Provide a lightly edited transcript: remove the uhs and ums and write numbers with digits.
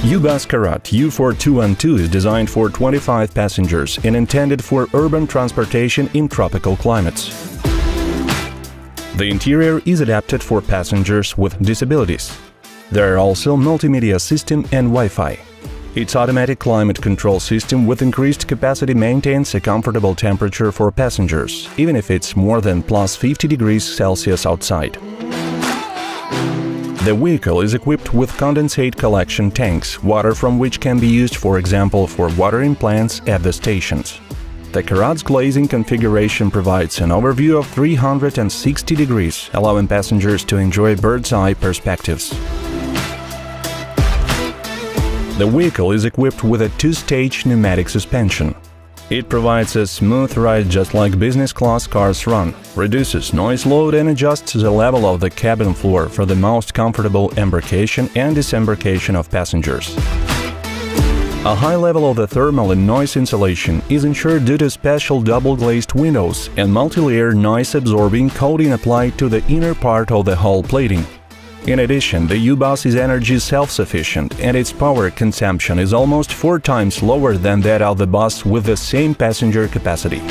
uBus Karat U4212 is designed for 25 passengers and intended for urban transportation in tropical climates. The interior is adapted for passengers with disabilities. There are also multimedia system and Wi-Fi. Its automatic climate control system with increased capacity maintains a comfortable temperature for passengers, even if it's more than plus 50 degrees Celsius outside. The vehicle is equipped with condensate collection tanks, water from which can be used, for example, for watering plants at the stations. The Karat's glazing configuration provides an overview of 360 degrees, allowing passengers to enjoy bird's-eye perspectives. The vehicle is equipped with a two-stage pneumatic suspension. It provides a smooth ride just like business-class cars run, reduces noise load and adjusts the level of the cabin floor for the most comfortable embarkation and disembarkation of passengers. A high level of the thermal and noise insulation is ensured due to special double-glazed windows and multi-layer noise-absorbing coating applied to the inner part of the hull plating. In addition, the uBus is energy self-sufficient and its power consumption is almost 4 times lower than that of the bus with the same passenger capacity.